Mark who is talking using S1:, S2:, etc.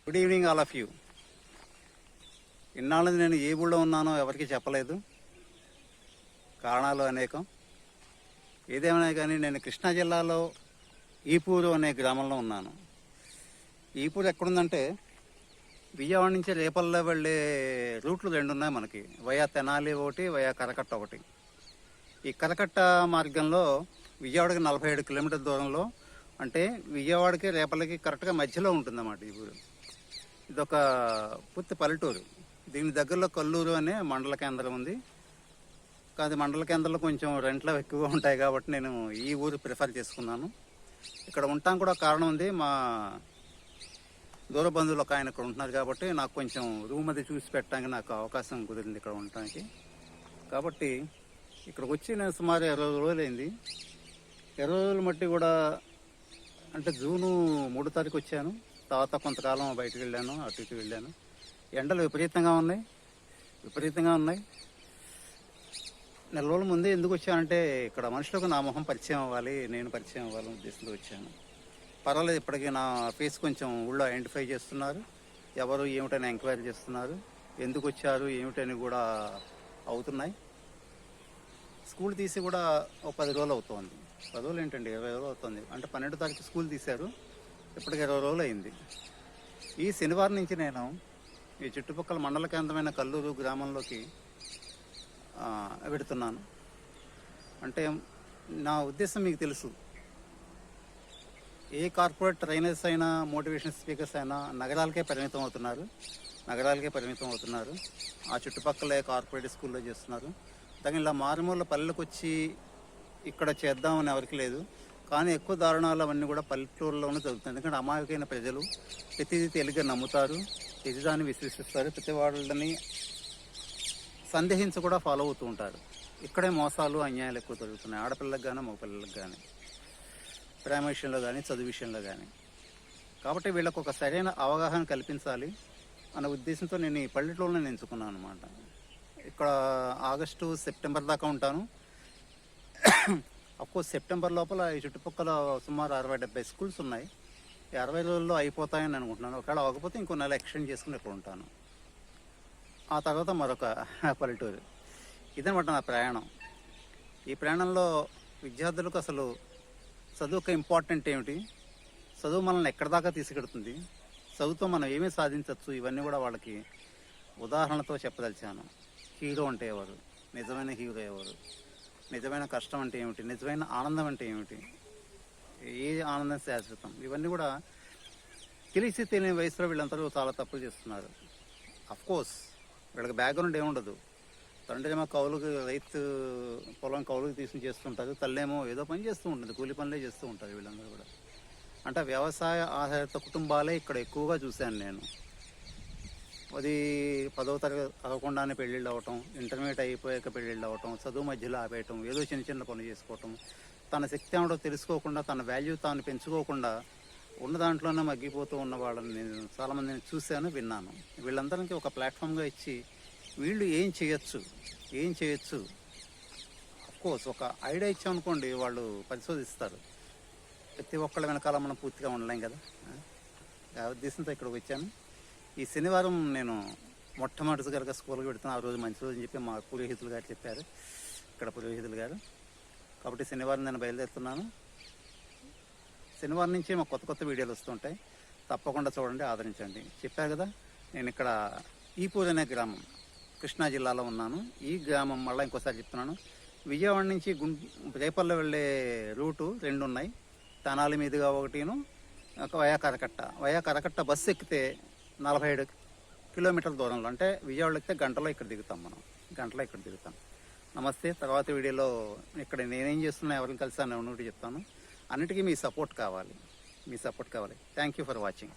S1: Good evening all of you. ఇన్నాళ్ళు నేను ఏ ఊళ్ళో ఉన్నానో ఎవరికి చెప్పలేదు, కారణాలు అనేకం. ఏదేమైనా కానీ నేను కృష్ణా జిల్లాలో ఈపూరు అనే గ్రామంలో ఉన్నాను. ఈపూరు ఎక్కడుందంటే విజయవాడ నుంచి రేపల్లో వెళ్ళే రూట్లు రెండు ఉన్నాయి మనకి. వయా తెనాలి ఒకటి, వయా కరకట్ట ఒకటి. ఈ కరకట్ట మార్గంలో విజయవాడకి 47 కిలోమీటర్ల దూరంలో, అంటే విజయవాడకి రేపల్లకి కరెక్ట్గా మధ్యలో ఉంటుందన్నమాట ఈ ఊరు. ఇదొక పూర్తి పల్లెటూరు. దీని దగ్గరలో కల్లూరు అనే మండల కేంద్రం ఉంది. కానీ మండల కేంద్రంలో కొంచెం రెంట్లు ఎక్కువగా ఉంటాయి కాబట్టి నేను ఈ ఊరు ప్రిఫర్ చేసుకున్నాను. ఇక్కడ ఉంటాం కూడా కారణం ఉంది. మా దూర బంధువులు ఒక ఆయన ఇక్కడ ఉంటున్నారు కాబట్టి నాకు కొంచెం రూమ్ అది చూసి పెట్టడానికి నాకు అవకాశం కుదిరింది ఇక్కడ ఉండటానికి. కాబట్టి ఇక్కడికి వచ్చి నేను సుమారు 20 రోజులు అయింది. 20 రోజులు మట్టి కూడా, అంటే జూను 3వ తారీఖు వచ్చాను. తర్వాత కొంతకాలం బయటకు వెళ్ళాను, అటు ఇటు వెళ్ళాను. ఎండలు విపరీతంగా ఉన్నాయి. నెల రోజుల ముందే ఎందుకు వచ్చానంటే ఇక్కడ మనుషులకు నా మొహం పరిచయం అవ్వాలి, నేను పరిచయం అవ్వాలని ఉద్దేశంతో వచ్చాను. పర్వాలేదు, ఇప్పటికీ నా ఫేస్ కొంచెం ఊళ్ళో ఐడెంటిఫై చేస్తున్నారు. ఎవరు ఏమిటని ఎంక్వైరీ చేస్తున్నారు, ఎందుకు వచ్చారు ఏమిటని కూడా అవుతున్నాయి. స్కూల్ తీసి కూడా ఒక 10 రోజులు అవుతుంది. 10 రోజులు ఏంటండి, 20 రోజులు అవుతుంది. అంటే 12వ తారీఖు స్కూల్ తీశారు, ఇప్పటికి 20 రోజులు అయింది. ఈ శనివారం నుంచి నేను ఈ చుట్టుపక్కల మండల కేంద్రమైన కల్లూరు గ్రామంలోకి పెడుతున్నాను. అంటే నా ఉద్దేశం మీకు తెలుసు, ఏ కార్పొరేట్ ట్రైనర్స్ అయినా, మోటివేషన్ స్పీకర్స్ అయినా నగరాలకే పరిమితం అవుతున్నారు. ఆ చుట్టుపక్కలే కార్పొరేట్ స్కూల్లో చేస్తున్నారు. దాని ఇలా మారుమూల పల్లెలకు వచ్చి ఇక్కడ చేద్దామని ఎవరికి లేదు. కానీ ఎక్కువ దారుణాలు అవన్నీ కూడా పల్లెటూరులోనే జరుగుతుంది. ఎందుకంటే అమాయకమైన ప్రజలు ప్రతిదీ తేలిగ్గా నమ్ముతారు, ప్రతిదాన్ని విశ్వసిస్తారు, ప్రతి వాళ్ళని సందేహించి కూడా ఫాలో అవుతూ ఉంటారు. ఇక్కడే మోసాలు, అన్యాయాలు ఎక్కువ జరుగుతున్నాయి, ఆడపిల్లలకు కానీ మగపిల్లలకు కానీ, ప్రేమ విషయంలో కానీ, చదువు విషయంలో కానీ. కాబట్టి వీళ్ళకు ఒక సరైన అవగాహన కల్పించాలి అన్న ఉద్దేశంతో నేను ఈ పల్లెటూరులను ఎంచుకున్నాను అనమాట. ఇక్కడ ఆగస్టు, సెప్టెంబర్ దాకా ఉంటాను. అఫ్కోర్స్ సెప్టెంబర్ లోపల ఈ చుట్టుపక్కల సుమారు 60-70 స్కూల్స్ ఉన్నాయి. 60 రోజుల్లో అయిపోతాయని అనుకుంటున్నాను. ఒకవేళ అవ్వకపోతే ఇంకో నెల ఎక్స్టెండ్ చేసుకుని ఇక్కడ ఉంటాను. ఆ తర్వాత మరొక పల్లెటూరు. ఇదనమాట నా ప్రయాణం. ఈ ప్రయాణంలో విద్యార్థులకు అసలు చదువు ఒక ఇంపార్టెంట్ ఏమిటి, చదువు మనల్ని ఎక్కడి దాకా తీసుకెడుతుంది, చదువుతో మనం ఏమీ సాధించవచ్చు, ఇవన్నీ కూడా వాళ్ళకి ఉదాహరణతో చెప్పదలిచాను. హీరో అంటే ఎవరు, నిజమైన హీరో ఎవరు, నిజమైన కష్టం అంటే ఏమిటి, నిజమైన ఆనందం అంటే ఏమిటి, ఏ ఆనందం శాశ్వతం, ఇవన్నీ కూడా తెలిసి తెలియని వయసులో వీళ్ళందరూ చాలా తప్పులు చేస్తున్నారు. అఫ్కోర్స్ వీళ్ళకి బ్యాక్గ్రౌండ్ ఏముండదు. తండ్రి ఏమో కౌలుకి, రైతు పొలం కౌలుకి తీసుకుని చేస్తుంటారు, తల్లేమో ఏదో పని చేస్తూ ఉంటుంది, కూలి పనులే చేస్తూ ఉంటారు వీళ్ళందరూ కూడా. అంటే వ్యవసాయ ఆధారిత కుటుంబాలే ఇక్కడ ఎక్కువగా చూశాను నేను. అది 10వ తరగతి చదవకుండానే పెళ్ళిళ్ళు అవ్వటం, ఇంటర్మీడియట్ అయిపోయాక పెళ్ళిళ్ళు అవ్వటం, చదువు మధ్యలో ఆపేయటం, ఏదో చిన్న పనులు చేసుకోవటం, తన శక్తి ఏమిటో తెలుసుకోకుండా, తన వాల్యూ తాను పెంచుకోకుండా ఉన్న దాంట్లోనే మగ్గిపోతూ ఉన్న వాళ్ళని నేను చాలామందిని చూశాను, విన్నాను. వీళ్ళందరికీ ఒక ప్లాట్ఫామ్గా ఇచ్చి వీళ్ళు ఏం చేయొచ్చు అఫ్కోర్స్ ఒక ఐడియా ఇచ్చామనుకోండి, వాళ్ళు పరిశోధిస్తారు. ప్రతి ఒక్కళ్ళ వెనకాల మనం పూర్తిగా ఉండలేం కదా. ఆ ఉద్దేశంతో ఇక్కడికి వచ్చాను. ఈ శనివారం నేను మొట్టమొదటిసారిగా స్కూల్కి పెడుతున్నాను. ఆ రోజు మంచి రోజు అని చెప్పి మా పురోహితులు గారు చెప్పారు, ఇక్కడ పురోహితులు గారు. కాబట్టి శనివారం నేను బయలుదేరుతున్నాను. శనివారం నుంచి మాకు కొత్త వీడియోలు వస్తుంటాయి, తప్పకుండా చూడండి, ఆదరించండి. చెప్పారు కదా, నేను ఇక్కడ ఈపూర్ అనే గ్రామం కృష్ణా జిల్లాలో ఉన్నాను. ఈ గ్రామం మళ్ళీ ఇంకోసారి చెప్తున్నాను, విజయవాడ నుంచి రేపల్లో వెళ్ళే రూటు 2 ఉన్నాయి. తెనాలి మీదుగా ఒకటిను, వయా కరకట్ట బస్సు ఎక్కితే 47 కిలోమీటర్ల దూరంలో, అంటే విజయవాడలో ఎక్కితే గంటలో ఇక్కడ దిగుతాం. నమస్తే. తర్వాత వీడియోలో ఇక్కడ నేనేం చేస్తున్నా, ఎవరిని కలిసాను, ఒకటి చెప్తాను. అన్నిటికీ మీ సపోర్ట్ కావాలి. Thank you for watching.